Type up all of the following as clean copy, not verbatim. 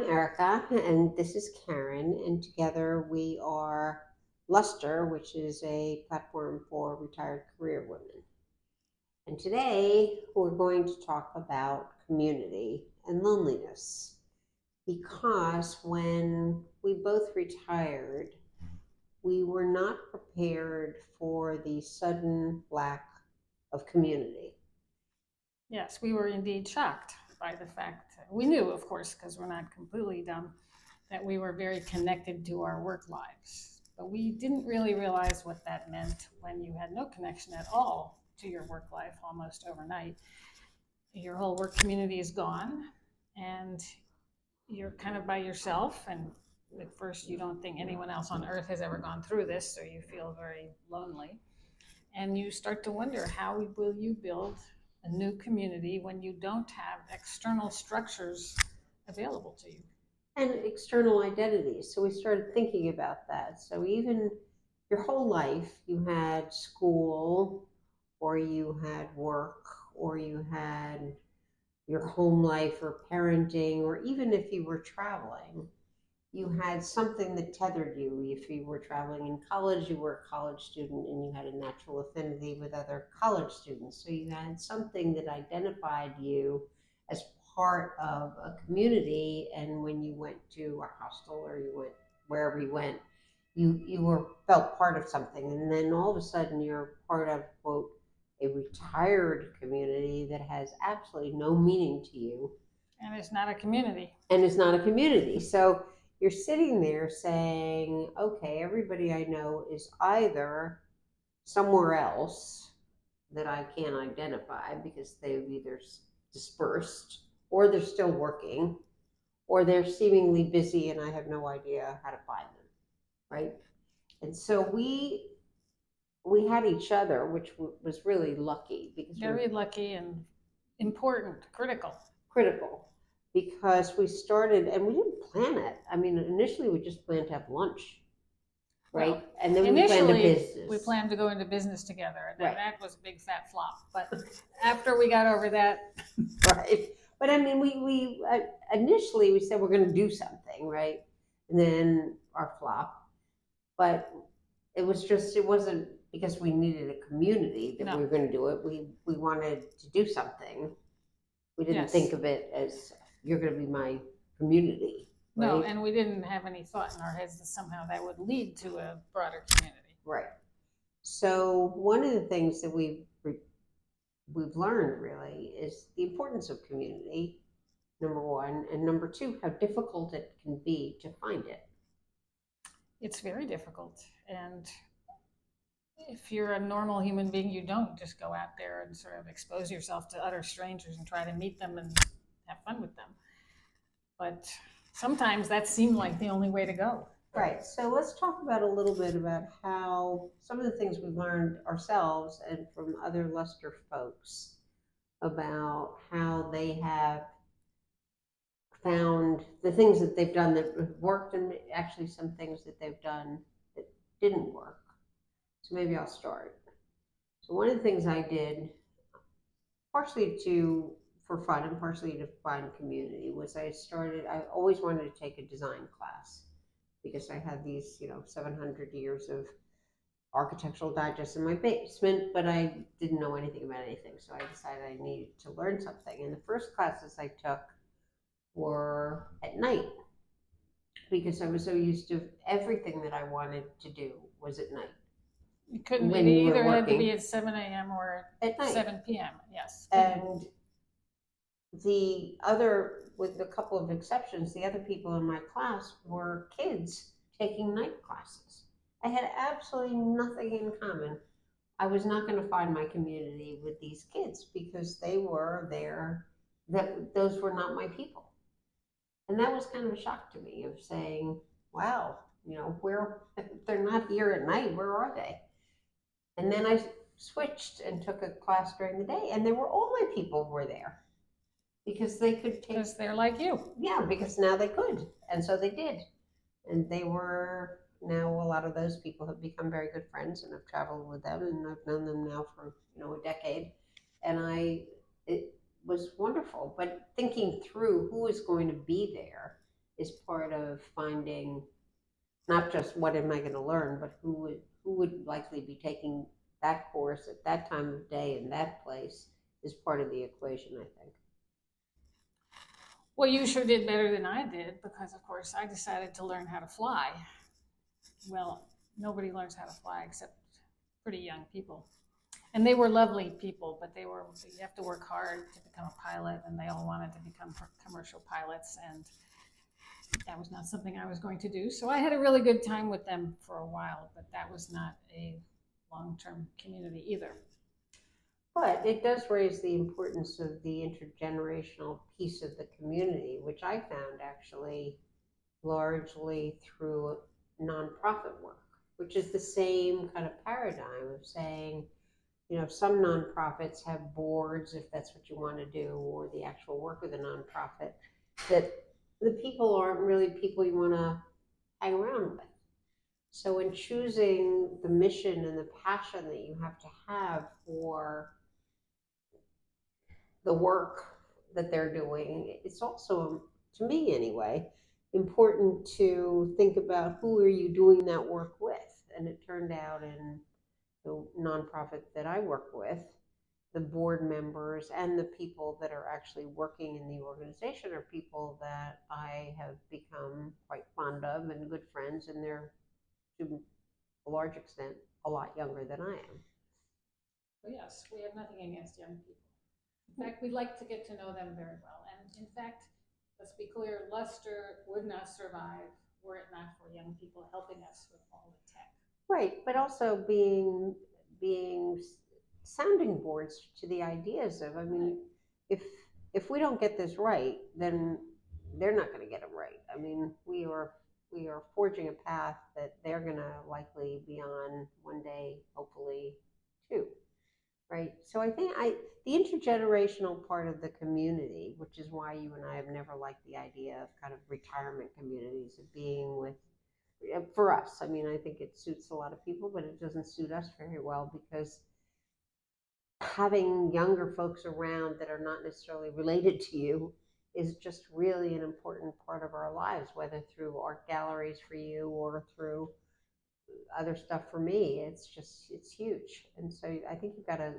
Erica, and this is Karen, and together we are Luster, which is a platform for retired career women. And today we're going to talk about community and loneliness because when we both retired, we were not prepared for the sudden lack of community. Yes, we were indeed shocked by the fact, we knew, of course, because we're not completely dumb, that we were very connected to our work lives. But we didn't really realize what that meant when you had no connection at all to your work life almost overnight. Your whole work community is gone, and you're kind of by yourself. And at first, you don't think anyone else on earth has ever gone through this, so you feel very lonely. And you start to wonder, how will you build a new community when you don't have external structures available to you? And external identities. So we started thinking about that. So even your whole life, you had school, or you had work, or you had your home life or parenting, or even if you were traveling, you had something that tethered you. If you were traveling in college, you were a college student and you had a natural affinity with other college students. So you had something that identified you as part of a community. And when you went to a hostel or you went wherever you went, you were felt part of something. And then all of a sudden you're part of, quote, a retired community that has absolutely no meaning to you. And it's not a community. And it's not a community. So you're sitting there saying, okay, everybody I know is either somewhere else that I can't identify because they've either dispersed, or they're still working, or they're seemingly busy and I have no idea how to find them, right? And so we had each other, which was really lucky because Very lucky and important, critical, because we started and we didn't plan it. I mean, initially we just planned to have lunch, right? Well, and then we planned a business. We planned to go into business together, and then Right. that was a big fat flop. But after we got over that, Right. But I mean, we initially we said we're going to do something, right? And then our flop. But it wasn't because we needed a community that No. we were going to do it. We wanted to do something. We didn't Yes. think of it as you're going to be my community. Right? No, and we didn't have any thought in our heads that somehow that would lead to a broader community. Right. So one of the things that we've learned really is the importance of community, number one, and number two, how difficult it can be to find it. It's very difficult, and if you're a normal human being, you don't just go out there and sort of expose yourself to utter strangers and try to meet them and have fun with them. But sometimes that seemed like the only way to go. Right. So let's talk about a little bit about how some of the things we've learned ourselves and from other Luster folks about how they have found the things that they've done that have worked, and actually some things that they've done that didn't work. So maybe I'll start. So one of the things I did, partially for fun and partially to find community, was I always wanted to take a design class because I had these, 700 years of architectural digest in my basement, but I didn't know anything about anything. So I decided I needed to learn something. And the first classes I took were at night because I was so used to everything that I wanted to do was at night. You couldn't, When it you were either had to working. be at 7 a.m. or At night. 7 p.m., yes. And the other, with a couple of exceptions, the other people in my class were kids taking night classes. I had absolutely nothing in common. I was not going to find my community with these kids because they were there, those were not my people. And that was kind of a shock to me of saying, wow, where, if they're not here at night, where are they? And then I switched and took a class during the day, and all my people were there because they could take. Because they're like you. Yeah, because now they could, and so they did. And they were, now a lot of those people have become very good friends, and I've traveled with them, and I've known them now for a decade. And it was wonderful. But thinking through who is going to be there part of finding not just what am I going to learn, but who would likely be taking that course at that time of day in that place is part of the equation, I think. Well, you sure did better than I did because, of course, I decided to learn how to fly. Well, nobody learns how to fly except pretty young people. And they were lovely people, but you have to work hard to become a pilot, and they all wanted to become commercial pilots, and that was not something I was going to do. So I had a really good time with them for a while, but that was not a long-term community either. But it does raise the importance of the intergenerational piece of the community, which I found actually largely through nonprofit work, which is the same kind of paradigm of saying, some nonprofits have boards, if that's what you want to do, or the actual work of the nonprofit, that the people aren't really people you want to hang around with. So in choosing the mission and the passion that you have to have for the work that they're doing, it's also, to me anyway, important to think about who are you doing that work with. And it turned out in the nonprofit that I work with, the board members and the people that are actually working in the organization are people that I have become quite fond of and good friends, and they're to a large extent a lot younger than I am. Well, yes, we have nothing against young people. In fact, we'd like to get to know them very well. And in fact, let's be clear, Luster would not survive were it not for young people helping us with all the tech. Right, but also being sounding boards to the ideas of, I mean, if we don't get this right, then they're not going to get it right. I mean, we are forging a path that they're going to likely be on one day, hopefully, too. Right. So I think the intergenerational part of the community, which is why you and I have never liked the idea of kind of retirement communities, of being with, for us, I mean, I think it suits a lot of people, but it doesn't suit us very well because having younger folks around that are not necessarily related to you is just really an important part of our lives, whether through art galleries for you or through other stuff for me. It's huge. And so I think you've got to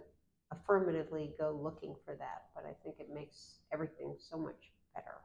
affirmatively go looking for that, but I think it makes everything so much better.